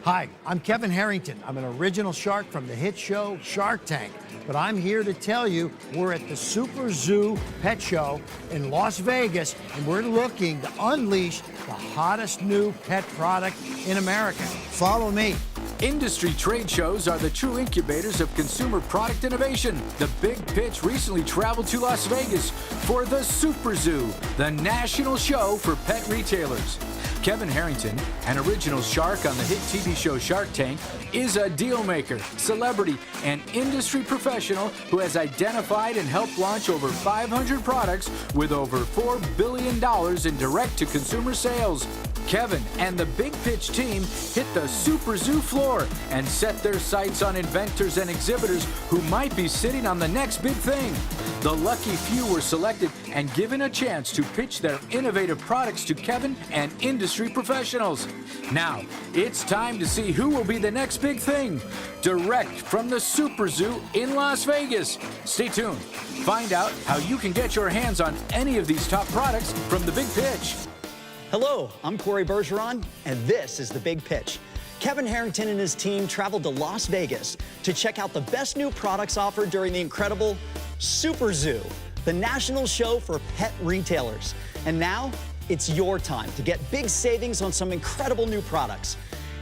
Hi, I'm Kevin Harrington. I'm an original shark from the hit show Shark Tank. But I'm here to tell you we're at the SuperZoo Pet Show in Las Vegas, and we're looking to unleash the hottest new pet product in America. Follow me. Industry trade shows are the true incubators of consumer product innovation. The Big Pitch recently traveled to Las Vegas for the SuperZoo, the national show for pet retailers. Kevin Harrington, an original shark on the hit TV show Shark Tank, is a deal maker, celebrity, and industry professional who has identified and helped launch over 500 products with over $4 billion in direct-to-consumer sales. Kevin and the Big Pitch team hit the SuperZoo floor and set their sights on inventors and exhibitors who might be sitting on the next big thing. The lucky few were selected and given a chance to pitch their innovative products to Kevin and industry professionals. Now, it's time to see who will be the next big thing. Direct from the SuperZoo in Las Vegas. Stay tuned. Find out how you can get your hands on any of these top products from the Big Pitch. Hello, I'm Corey Bergeron, and this is The Big Pitch. Kevin Harrington and his team traveled to Las Vegas to check out the best new products offered during the incredible SuperZoo, the national show for pet retailers. And now, it's your time to get big savings on some incredible new products.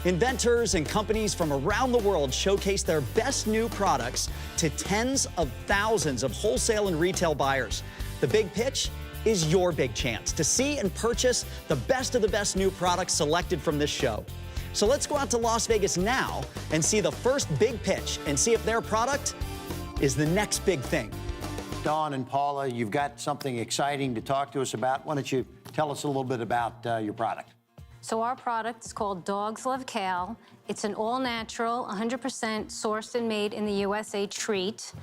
Inventors and companies from around the world showcase their best new products to tens of thousands of wholesale and retail buyers. The Big Pitch is your big chance to see and purchase the best of the best new products selected from this show. So let's go out to Las Vegas now and see the first Big Pitch and see if their product is the next big thing. Dawn and Paula, you've got something exciting to talk to us about. Why don't you tell us a little bit about your product? So our product is called Dogs Love Kale. It's an all-natural, 100% sourced and made in the USA treat.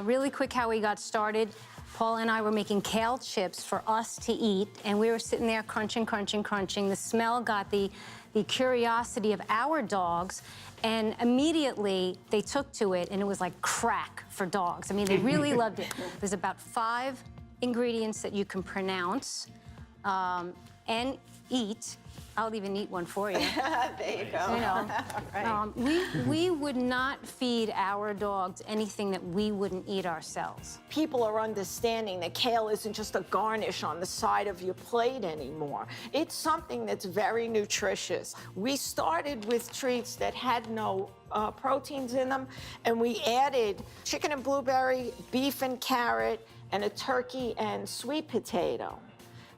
Really quick how we got started. Paul and I were making kale chips for us to eat, and we were sitting there crunching, crunching, crunching. The smell got the curiosity of our dogs, and immediately they took to it, and it was like crack for dogs. I mean, they really loved it. There's about 5 ingredients that you can pronounce and eat. I'll even eat one for you. There you go. You know, Right. we would not feed our dogs anything that we wouldn't eat ourselves. People are understanding that kale isn't just a garnish on the side of your plate anymore. It's something that's very nutritious. We started with treats that had no proteins in them, and we added chicken and blueberry, beef and carrot, and a turkey and sweet potato.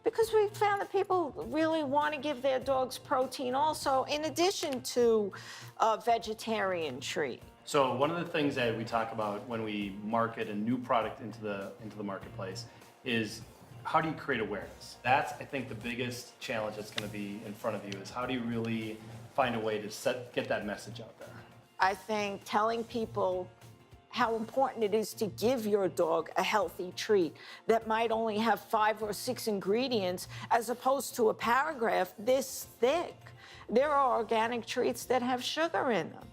Because we found that people really want to give their dogs protein also, in addition to a vegetarian treat. So one of the things that we talk about when we market a new product into the marketplace is how do you create awareness? That's, I think, the biggest challenge that's going to be in front of you is how do you really find a way to get that message out there? I think telling people how important it is to give your dog a healthy treat that might only have 5 or 6 ingredients as opposed to a paragraph this thick. There are organic treats that have sugar in them.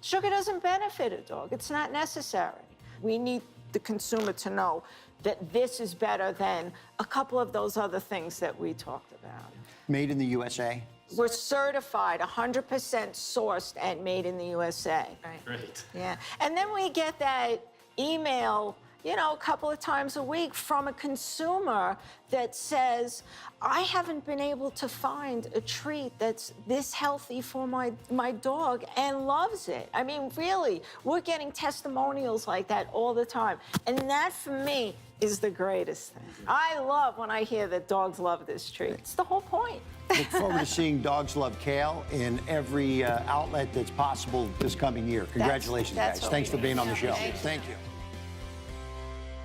Sugar doesn't benefit a dog. It's not necessary. We need the consumer to know that this is better than a couple of those other things that we talked about. Made in the USA? We're certified 100% sourced and made in the USA. Right. Great. Yeah, and then we get that email, you know, a couple of times a week from a consumer that says, I haven't been able to find a treat that's this healthy for my dog and loves it. I mean, really, we're getting testimonials like that all the time. And that, for me, is the greatest thing. I love when I hear that dogs love this treat. It's the whole point. Look forward to seeing Dogs Love Kale in every outlet that's possible this coming year. Congratulations, that's guys. what Thanks we for being need. on the show. Thank you. Thank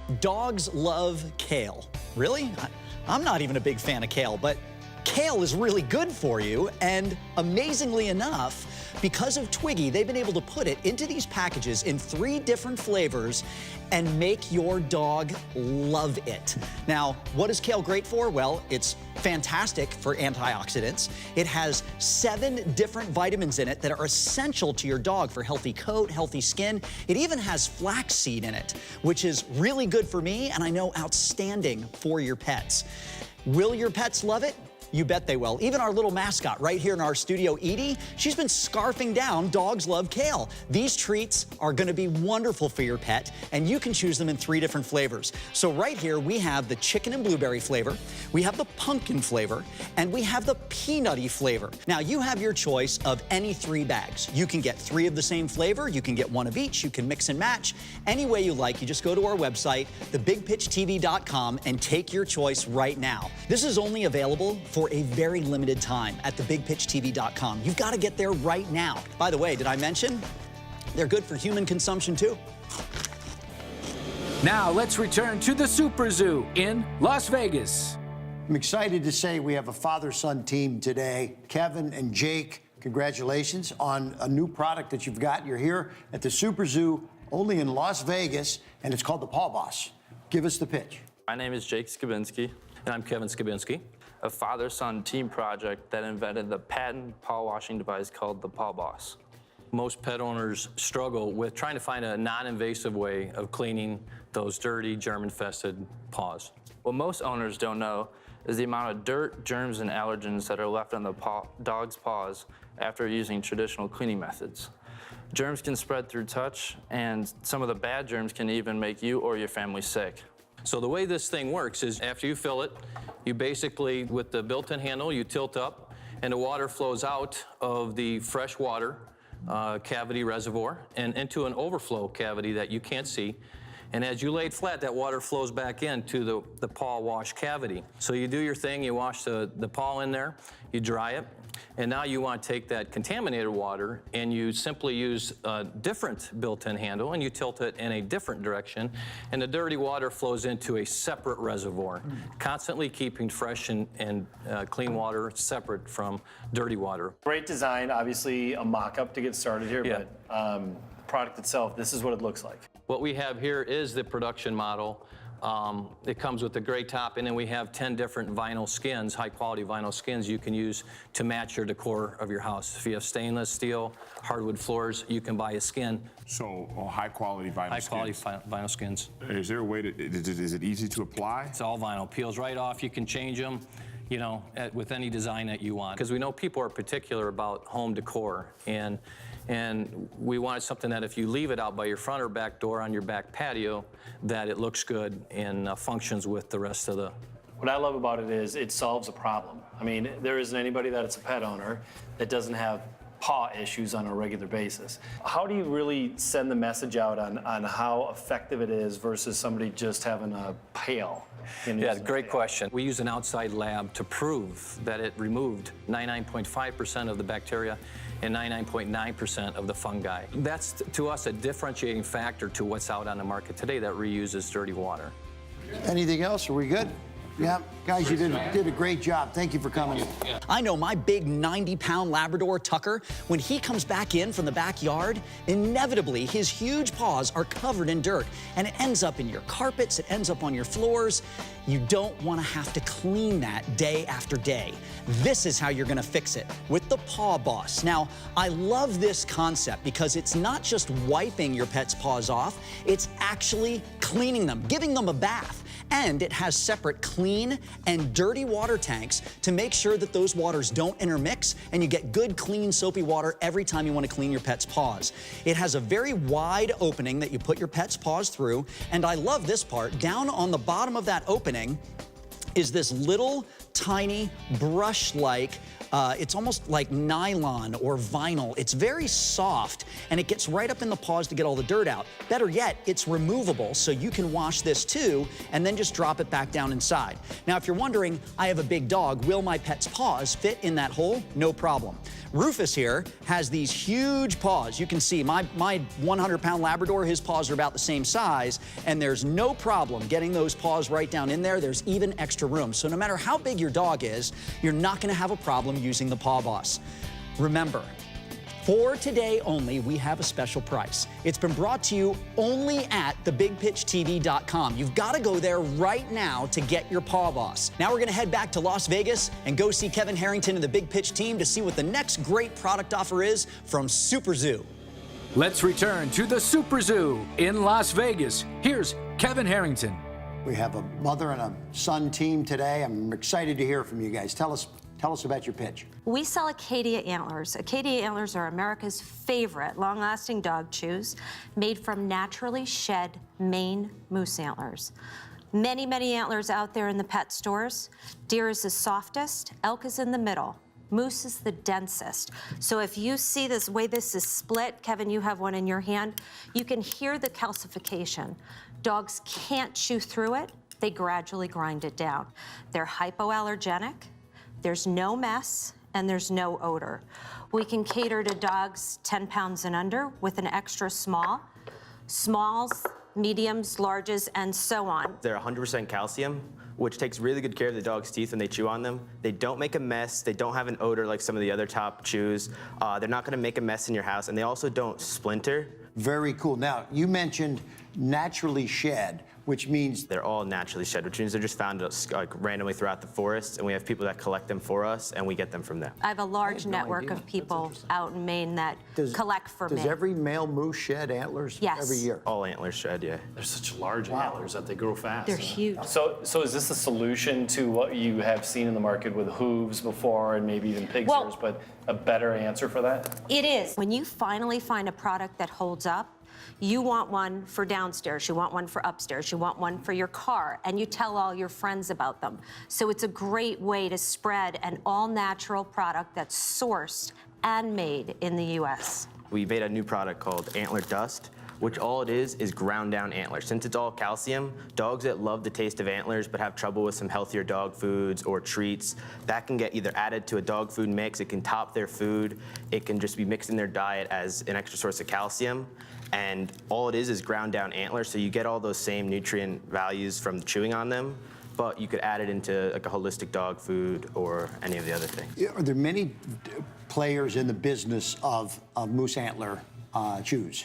you. Dogs love kale. Really? I'm not even a big fan of kale, but kale is really good for you, and amazingly enough, because of Twiggy, they've been able to put it into these packages in 3 different flavors and make your dog love it. Now, what is kale great for? Well, it's fantastic for antioxidants. It has 7 different vitamins in it that are essential to your dog for healthy coat, healthy skin. It even has flaxseed in it, which is really good for me and I know outstanding for your pets. Will your pets love it? You bet they will. Even our little mascot right here in our studio, Edie, she's been scarfing down Dogs Love Kale. These treats are going to be wonderful for your pet, and you can choose them in 3 different flavors. So right here, we have the chicken and blueberry flavor, we have the pumpkin flavor, and we have the peanutty flavor. Now, you have your choice of any 3 bags. You can get 3 of the same flavor, you can get 1 of each, you can mix and match. Any way you like, you just go to our website, thebigpitchtv.com, and take your choice right now. This is only available for a very limited time at thebigpitchtv.com. You've got to get there right now. By the way, did I mention they're good for human consumption too? Now let's return to the SuperZoo in Las Vegas. I'm excited to say we have a father-son team today. Kevin and Jake, congratulations on a new product that you've got. You're here at the SuperZoo, only in Las Vegas, and it's called the Paw Boss. Give us the pitch. My name is Jake Skabinski. And I'm Kevin Skabinski. A father-son team project that invented the patent paw washing device called the Paw Boss. Most pet owners struggle with trying to find a non-invasive way of cleaning those dirty, germ-infested paws. What most owners don't know is the amount of dirt, germs, and allergens that are left on the dog's paws after using traditional cleaning methods. Germs can spread through touch, and some of the bad germs can even make you or your family sick. So the way this thing works is after you fill it, you basically, with the built-in handle, you tilt up, and the water flows out of the fresh water cavity reservoir and into an overflow cavity that you can't see. And as you lay it flat, that water flows back into the paw wash cavity. So you do your thing, you wash the paw in there, you dry it, and now you want to take that contaminated water and you simply use a different built-in handle and you tilt it in a different direction, and the dirty water flows into a separate reservoir, constantly keeping fresh and clean water separate from dirty water. Great design, obviously a mock-up to get started here, Yeah. but the product itself, this is what it looks like. What we have here is the production model. It comes with a gray top, and then we have 10 different vinyl skins, high-quality vinyl skins you can use to match your decor of your house. If you have stainless steel, hardwood floors, you can buy a skin. So high-quality vinyl skins. High-quality vinyl skins. Is there a way to, is it easy to apply? It's all vinyl. Peels right off. You can change them, you know, with any design that you want. Because we know people are particular about home decor, and we wanted something that if you leave it out by your front or back door on your back patio, that it looks good and functions with the rest of the... What I love about it is it solves a problem. I mean, there isn't anybody that's a pet owner that doesn't have paw issues on a regular basis. How do you really send the message out on how effective it is versus somebody just having a pail? Yeah, great question. We use an outside lab to prove that it removed 99.5% of the bacteria and 99.9% of the fungi. That's, to us, a differentiating factor to what's out on the market today that reuses dirty water. Anything else? Are we good? Yeah, guys, you did a great job. Thank you for coming. I know my big 90-pound Labrador, Tucker, when he comes back in from the backyard, inevitably his huge paws are covered in dirt, and it ends up in your carpets, it ends up on your floors. You don't want to have to clean that day after day. This is how you're going to fix it, with the Paw Boss. Now, I love this concept because it's not just wiping your pet's paws off, it's actually cleaning them, giving them a bath. And it has separate clean and dirty water tanks to make sure that those waters don't intermix and you get good, clean, soapy water every time you want to clean your pet's paws. It has a very wide opening that you put your pet's paws through, and I love this part. Down on the bottom of that opening is this little tiny brush-like, it's almost like nylon or vinyl. It's very soft, and it gets right up in the paws to get all the dirt out. Better yet, it's removable, so you can wash this too, and then just drop it back down inside. Now, if you're wondering, I have a big dog, will my pet's paws fit in that hole? No problem. Rufus here has these huge paws. You can see my 100-pound Labrador, his paws are about the same size, and there's no problem getting those paws right down in there. There's even extra room. So no matter how big your dog is, you're not gonna have a problem using the Paw Boss. Remember, for today only, we have a special price. It's been brought to you only at thebigpitchtv.com. You've got to go there right now to get your Paw Boss. Now we're going to head back to Las Vegas and go see Kevin Harrington and the Big Pitch team to see what the next great product offer is from SuperZoo. Let's return to the SuperZoo in Las Vegas. Here's Kevin Harrington. We have a mother and a son team today. I'm excited to hear from you guys. Tell us about your pitch. We sell Acadia antlers. Acadia antlers are America's favorite long-lasting dog chews, made from naturally shed Maine moose antlers. Many, many antlers out there in the pet stores. Deer is the softest, elk is in the middle. Moose is the densest. So if you see this way this is split, Kevin, you have one in your hand, you can hear the calcification. Dogs can't chew through it, they gradually grind it down. They're hypoallergenic, there's no mess, and there's no odor. We can cater to dogs 10 pounds and under with an extra small, smalls, mediums, larges, and so on. They're 100% calcium, which takes really good care of the dog's teeth when they chew on them. They don't make a mess. They don't have an odor like some of the other top chews. They're not gonna make a mess in your house, and they also don't splinter. Very cool. Now, you mentioned naturally shed, which means they're all naturally shed, which means they're just found like randomly throughout the forest, and we have people that collect them for us, and we get them from them. I have a large network of people out in Maine that collect for me. Does every male moose shed antlers every year? All antlers shed, yeah. They're such large antlers that they grow fast. They're huge. So is this a solution to what you have seen in the market with hooves before and maybe even pig's ears, but a better answer for that? It is. When you finally find a product that holds up, you want one for downstairs, you want one for upstairs, you want one for your car, and you tell all your friends about them. So it's a great way to spread an all-natural product that's sourced and made in the U.S. We made a new product called Antler Dust, which all it is ground down antlers. Since it's all calcium, dogs that love the taste of antlers but have trouble with some healthier dog foods or treats, that can get either added to a dog food mix, it can top their food, it can just be mixed in their diet as an extra source of calcium. And all it is ground down antlers, so you get all those same nutrient values from chewing on them, but you could add it into like a holistic dog food or any of the other things. Are there many players in the business of moose antler chews?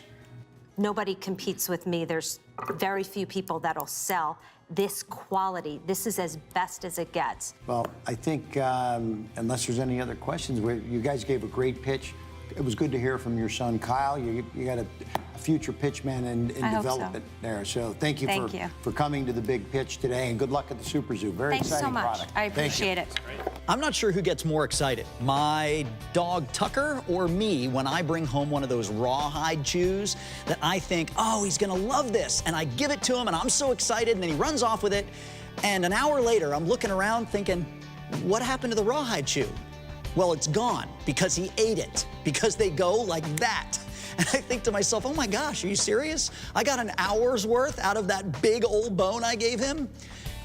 Nobody competes with me. There's very few people that'll sell this quality. This is as best as it gets. Well, I think, unless there's any other questions, you guys gave a great pitch. It was good to hear from your son, Kyle. You got a future pitchman in development there. So thank you for coming to the big pitch today, and good luck at the SuperZoo. Very exciting product. Thanks so much. I appreciate it. I'm not sure who gets more excited, my dog Tucker or me, when I bring home one of those rawhide chews that I think, oh, he's gonna love this, and I give it to him and I'm so excited, and then he runs off with it, and an hour later I'm looking around thinking, what happened to the rawhide chew? Well, it's gone because he ate it, because they go like that. And I think to myself, oh my gosh, are you serious? I got an hour's worth out of that big old bone I gave him?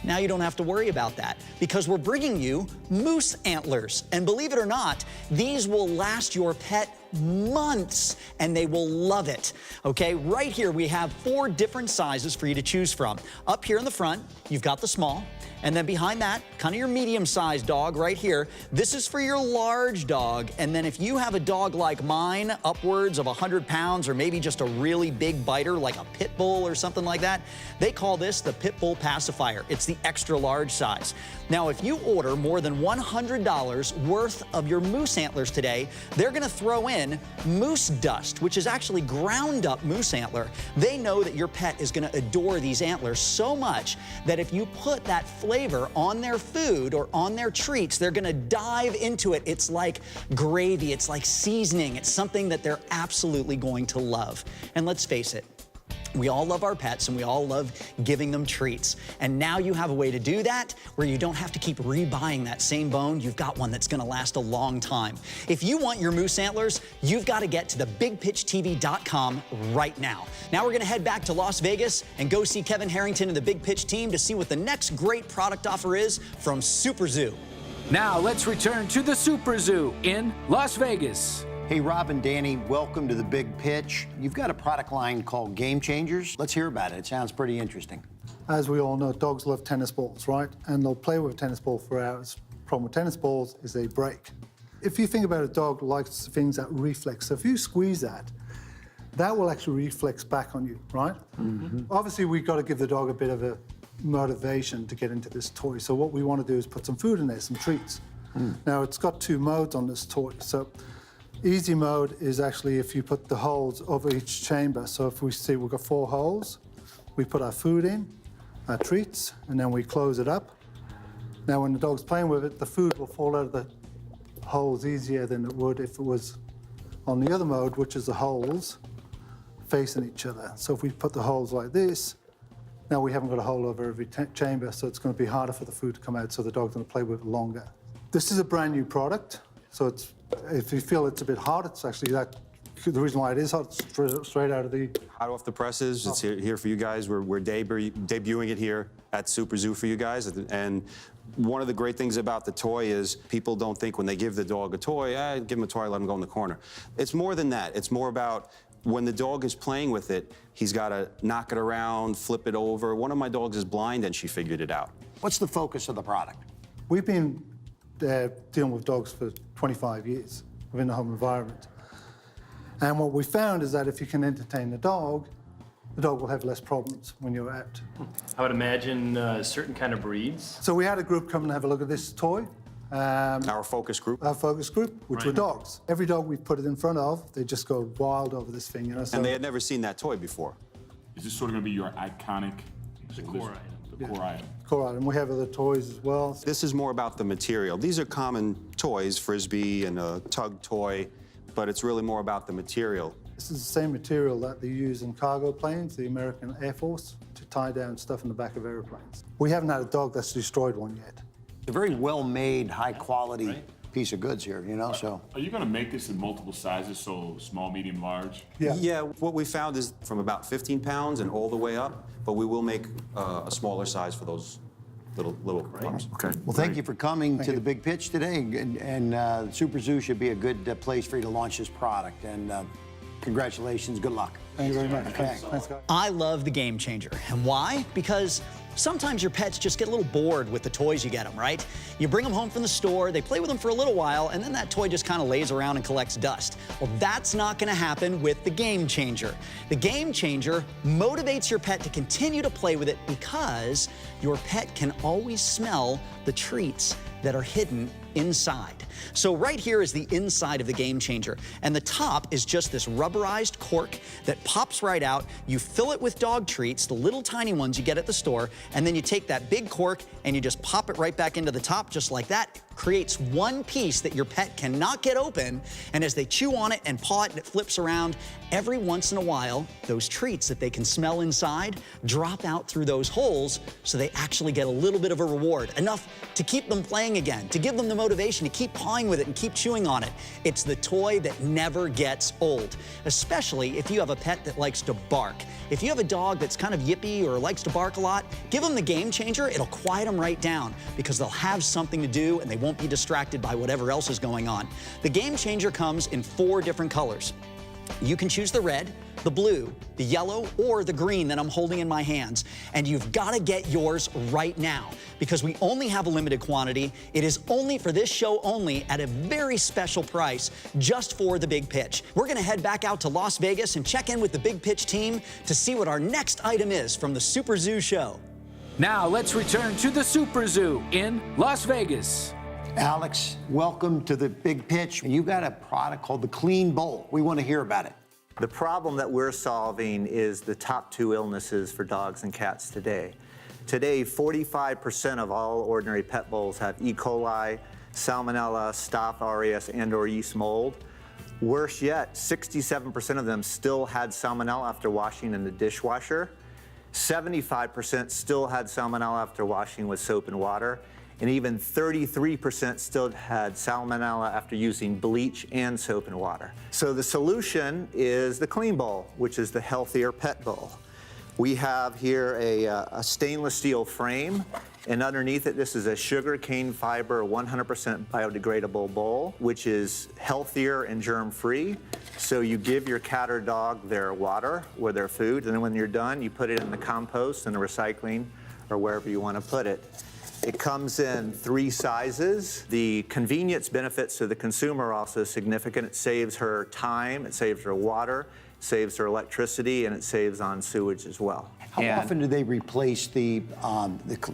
Now you don't have to worry about that because we're bringing you moose antlers. And believe it or not, these will last your pet months and they will love it. Okay, right here we have 4 different sizes for you to choose from. Up here in the front, you've got the small. And then behind that, kind of your medium-sized dog right here. This is for your large dog. And then if you have a dog like mine, upwards of 100 pounds, or maybe just a really big biter like a pit bull or something like that, they call this the pit bull pacifier. It's the extra large size. Now, if you order more than $100 worth of your moose antlers today, they're gonna throw in moose dust, which is actually ground up moose antler. They know that your pet is gonna adore these antlers so much that if you put that flavor on their food or on their treats, they're gonna dive into it. It's like gravy, it's like seasoning. It's something that they're absolutely going to love. And let's face it, we all love our pets and we all love giving them treats. And now you have a way to do that where you don't have to keep rebuying that same bone. You've got one that's gonna last a long time. If you want your moose antlers, you've got to get to thebigpitchtv.com right now. Now we're gonna head back to Las Vegas and go see Kevin Harrington and the Big Pitch team to see what the next great product offer is from SuperZoo. Now let's return to the SuperZoo in Las Vegas. Hey, Rob and Danny, welcome to the Big Pitch. You've got a product line called Game Changers. Let's hear about it. It sounds pretty interesting. As we all know, dogs love tennis balls, right? And they'll play with a tennis ball for hours. Problem with tennis balls is they break. If you think about a dog likes things that reflex, so if you squeeze that will actually reflex back on you, right? Mm-hmm. Obviously, we've got to give the dog a bit of a motivation to get into this toy. So what we want to do is put some food in there, some treats. Now, it's got 2 modes on this toy. So easy mode is actually if you put the holes over each chamber. So if we see we've got 4 holes, we put our food in, treats, and then we close it up. Now, when the dog's playing with it, the food will fall out of the holes easier than it would if it was on the other mode, which is the holes facing each other. So if we put the holes like this, now we haven't got a hole over every chamber, so it's going to be harder for the food to come out, so the dog's going to play with it longer. This is a brand new product, so it's, if you feel it's a bit hot, it's actually that. The reason why it is hot, it's straight out of the... Hot off the presses. It's here for you guys. We're debuting it here at SuperZoo for you guys. And one of the great things about the toy is people don't think when they give the dog a toy, give him a toy, let him go in the corner. It's more than that. It's more about when the dog is playing with it, he's got to knock it around, flip it over. One of my dogs is blind, and she figured it out. What's the focus of the product? We've been dealing with dogs for 25 years within the home environment. And what we found is that if you can entertain the dog will have less problems when you're out. I would imagine certain kind of breeds. So we had a group come and have a look at this toy. Our focus group. Our focus group, which were dogs. Every dog we put it in front of, they just go wild over this thing, you know. So And they had never seen that toy before. Is this sort of going to be your iconic... The core item. The core item. Core item. We have other toys as well. This is more about the material. These are common toys, Frisbee and a tug toy, but it's really more about the material. This is the same material that they use in cargo planes, the American Air Force, to tie down stuff in the back of airplanes. We haven't had a dog that's destroyed one yet. A very well-made, high-quality piece of goods here, you know, so... Are you going to make this in multiple sizes, so small, medium, large? Yeah, what we found is from about 15 pounds and all the way up, but we will make a smaller size for those little pups. Okay. Well, thank you for coming to the Big Pitch today, and SuperZoo should be a good place for you to launch this product, and congratulations, good luck. Thank you very much. Okay. Thanks, guys. I love the Game Changer. And why? Because sometimes your pets just get a little bored with the toys you get them, right? You bring them home from the store, they play with them for a little while, and then that toy just kind of lays around and collects dust. Well, that's not going to happen with the Game Changer. The Game Changer motivates your pet to continue to play with it because your pet can always smell the treats that are hidden inside. So right here is the inside of the Game Changer, and the top is just this rubberized cork that pops right out. You fill it with dog treats, the little tiny ones you get at the store, and then you take that big cork and you just pop it right back into the top just like that. Creates one piece that your pet cannot get open, and as they chew on it and paw it and it flips around, every once in a while, those treats that they can smell inside drop out through those holes, so they actually get a little bit of a reward, enough to keep them playing again, to give them the motivation to keep pawing with it and keep chewing on it. It's the toy that never gets old, especially if you have a pet that likes to bark. If you have a dog that's kind of yippy or likes to bark a lot, give them the Game Changer. It'll quiet them right down because they'll have something to do and they won't be distracted by whatever else is going on. The Game Changer comes in 4 different colors. You can choose the red, the blue, the yellow, or the green that I'm holding in my hands. And you've got to get yours right now because we only have a limited quantity. It is only for this show only at a very special price just for the Big Pitch. We're going to head back out to Las Vegas and check in with the Big Pitch team to see what our next item is from the SuperZoo show. Now let's return to the SuperZoo in Las Vegas. Alex, welcome to the Big Pitch. You got a product called the Clean Bowl. We want to hear about it. The problem that we're solving is the top 2 illnesses for dogs and cats today. Today, 45% of all ordinary pet bowls have E. coli, Salmonella, Staph aureus, and/or yeast mold. Worse yet, 67% of them still had Salmonella after washing in the dishwasher. 75% still had Salmonella after washing with soap and water. And even 33% still had Salmonella after using bleach and soap and water. So the solution is the Clean Bowl, which is the healthier pet bowl. We have here a stainless steel frame, and underneath it, this is a sugar cane fiber 100% biodegradable bowl, which is healthier and germ-free. So you give your cat or dog their water or their food, and then when you're done, you put it in the compost and the recycling or wherever you want to put it. It comes in 3 sizes. The convenience benefits to the consumer are also significant. It saves her time, it saves her water, it saves her electricity, and it saves on sewage as well. How often do they replace the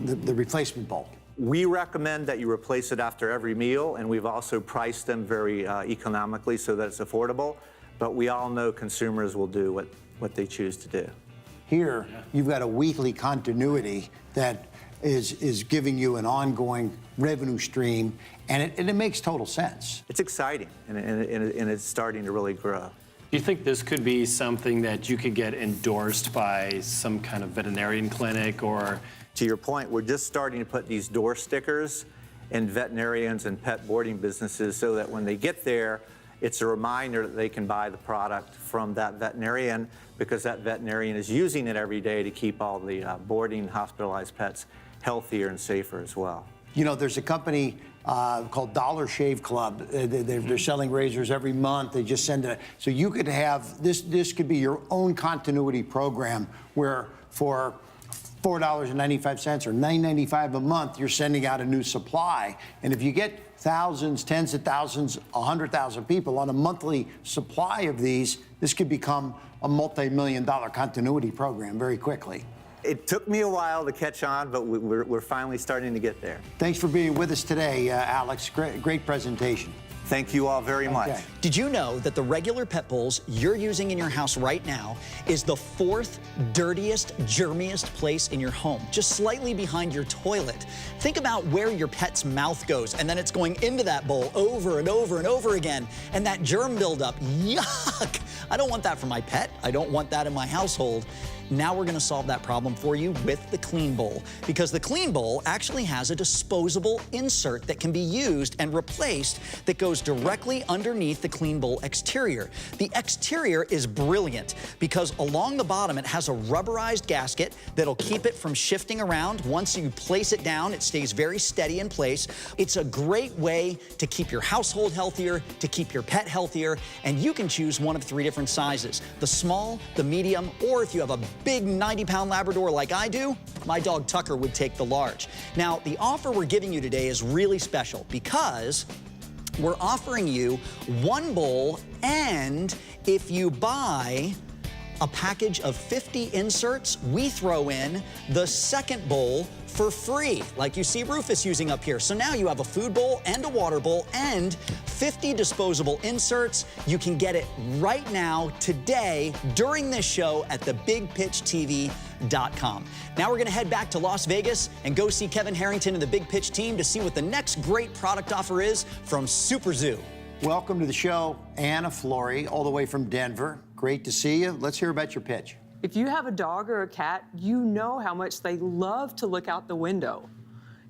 replacement bowl? We recommend that you replace it after every meal, and we've also priced them very economically so that it's affordable. But we all know consumers will do what they choose to do. Here, you've got a weekly continuity that is giving you an ongoing revenue stream, and it makes total sense. It's exciting, and it's starting to really grow. Do you think this could be something that you could get endorsed by some kind of veterinarian clinic or? To your point, we're just starting to put these door stickers in veterinarians and pet boarding businesses so that when they get there, it's a reminder that they can buy the product from that veterinarian because that veterinarian is using it every day to keep all the boarding hospitalized pets healthier and safer as well. You know, there's a company called Dollar Shave Club. They're selling razors every month. They just send it. So you could have, this could be your own continuity program where for $4.95 or $9.95 a month, you're sending out a new supply. And if you get thousands, tens of thousands, 100,000 people on a monthly supply of these, this could become a multi-million-dollar continuity program very quickly. It took me a while to catch on, but we're finally starting to get there. Thanks for being with us today, Alex. Great presentation. Thank you all very much. Did you know that the regular pet bowls you're using in your house right now is the 4th dirtiest, germiest place in your home, just slightly behind your toilet? Think about where your pet's mouth goes, and then it's going into that bowl over and over and over again, and that germ buildup. Yuck! I don't want that for my pet. I don't want that in my household. Now we're going to solve that problem for you with the Clean Bowl, because the Clean Bowl actually has a disposable insert that can be used and replaced that goes directly underneath the Clean Bowl exterior. The exterior is brilliant because along the bottom it has a rubberized gasket that'll keep it from shifting around. Once you place it down, it stays very steady in place. It's a great way to keep your household healthier, to keep your pet healthier, and you can choose one of 3 different sizes: the small, the medium, or if you have a big 90-pound Labrador like I do, my dog Tucker would take the large. Now, the offer we're giving you today is really special because we're offering you 1 bowl, and if you buy a package of 50 inserts, we throw in the 2nd bowl for free, like you see Rufus using up here. So now you have a food bowl and a water bowl and 50 disposable inserts. You can get it right now, today, during this show at thebigpitchtv.com. Now we're gonna head back to Las Vegas and go see Kevin Harrington and the Big Pitch team to see what the next great product offer is from SuperZoo. Welcome to the show, Anna Flory, all the way from Denver. Great to see you. Let's hear about your pitch. If you have a dog or a cat, you know how much they love to look out the window.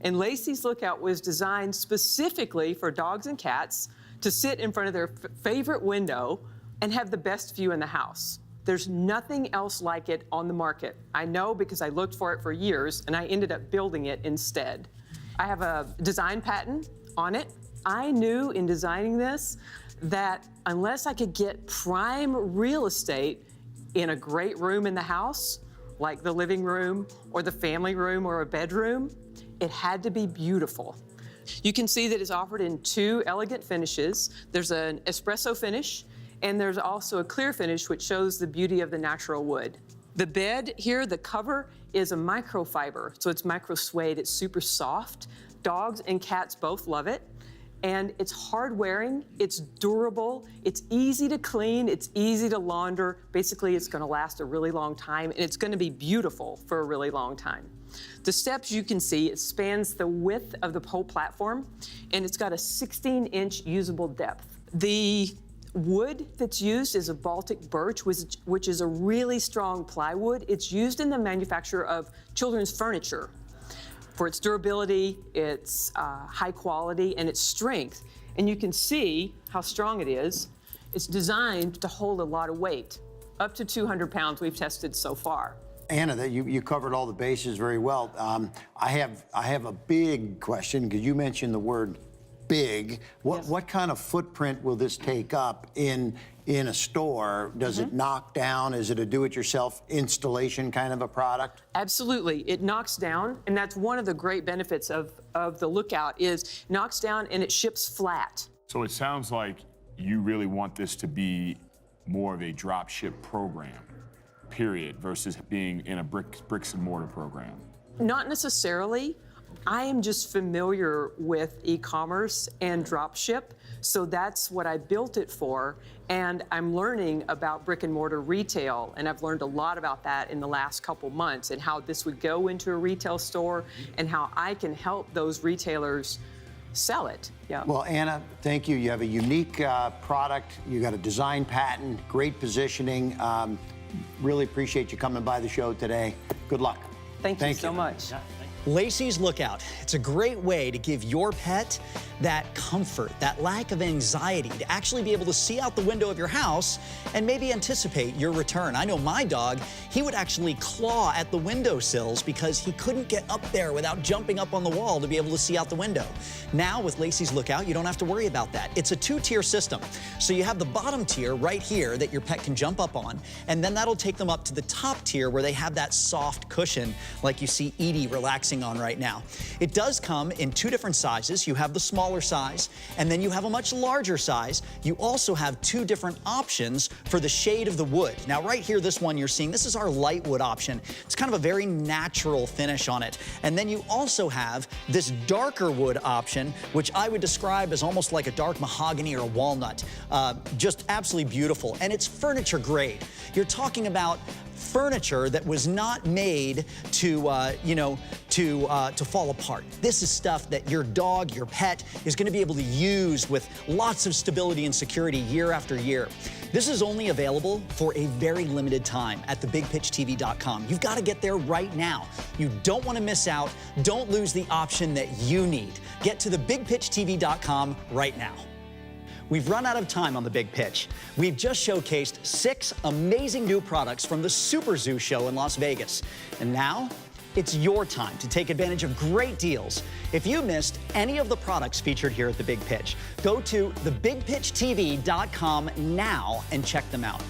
And Lacey's Lookout was designed specifically for dogs and cats to sit in front of their favorite window and have the best view in the house. There's nothing else like it on the market. I know because I looked for it for years and I ended up building it instead. I have a design patent on it. I knew in designing this that unless I could get prime real estate in a great room in the house, like the living room or the family room or a bedroom, it had to be beautiful. You can see that it's offered in 2 elegant finishes. There's an espresso finish, and there's also a clear finish, which shows the beauty of the natural wood. The bed here, the cover, is a microfiber, so it's micro suede. It's super soft. Dogs and cats both love it. And it's hard wearing, it's durable, it's easy to clean, it's easy to launder. Basically, it's gonna last a really long time, and it's gonna be beautiful for a really long time. The steps you can see, it spans the width of the whole platform, and it's got a 16-inch usable depth. The wood that's used is a Baltic birch, which is a really strong plywood. It's used in the manufacture of children's furniture for its durability, its high quality, and its strength. And you can see how strong it is. It's designed to hold a lot of weight. Up to 200 pounds we've tested so far. Anna, you covered all the bases very well. I have a big question, because you mentioned the word big. What kind of footprint will this take up in a store? Does it knock down? Is it a do-it-yourself installation kind of a product? Absolutely, it knocks down, and that's one of the great benefits of the Lookout is it knocks down and it ships flat. So it sounds like you really want this to be more of a drop ship program, period, versus being in a bricks and mortar program. Not necessarily. I am just familiar with e-commerce and drop ship, so that's what I built it for. And I'm learning about brick and mortar retail, and I've learned a lot about that in the last couple months and how this would go into a retail store and how I can help those retailers sell it. Yeah. Well, Anna, thank you. You have a unique product. You got a design patent, great positioning. Really appreciate you coming by the show today. Good luck. Thank you so much. Lacey's Lookout. It's a great way to give your pet that comfort, that lack of anxiety, to actually be able to see out the window of your house and maybe anticipate your return. I know my dog, he would actually claw at the windowsills because he couldn't get up there without jumping up on the wall to be able to see out the window. Now with Lacey's Lookout, you don't have to worry about that. It's a two-tier system. So you have the bottom tier right here that your pet can jump up on, and then that'll take them up to the top tier where they have that soft cushion like you see Edie relaxing on right now. It does come in two different sizes. You have the smaller size, and then you have a much larger size. You also have two different options for the shade of the wood. Now right here, this one you're seeing, this is our light wood option. It's kind of a very natural finish on it. And then you also have this darker wood option, which I would describe as almost like a dark mahogany or a walnut. Just absolutely beautiful. And it's furniture grade. You're talking about furniture that was not made to, to fall apart. This is stuff that your dog, your pet, is going to be able to use with lots of stability and security year after year. This is only available for a very limited time at thebigpitchtv.com. You've got to get there right now. You don't want to miss out. Don't lose the option that you need. Get to thebigpitchtv.com right now. We've run out of time on The Big Pitch. We've just showcased 6 amazing new products from the SuperZoo show in Las Vegas. And now, it's your time to take advantage of great deals. If you missed any of the products featured here at The Big Pitch, go to thebigpitchtv.com now and check them out.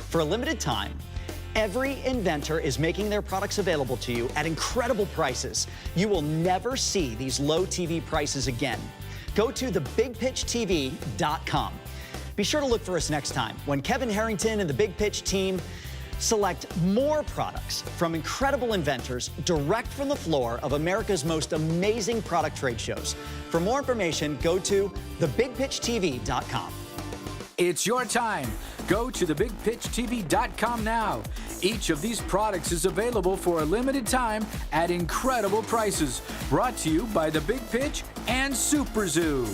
For a limited time, every inventor is making their products available to you at incredible prices. You will never see these low TV prices again. Go to thebigpitchtv.com. Be sure to look for us next time when Kevin Harrington and the Big Pitch team select more products from incredible inventors direct from the floor of America's most amazing product trade shows. For more information, go to thebigpitchtv.com. It's your time. Go to thebigpitchtv.com now. Each of these products is available for a limited time at incredible prices. Brought to you by The Big Pitch and SuperZoo.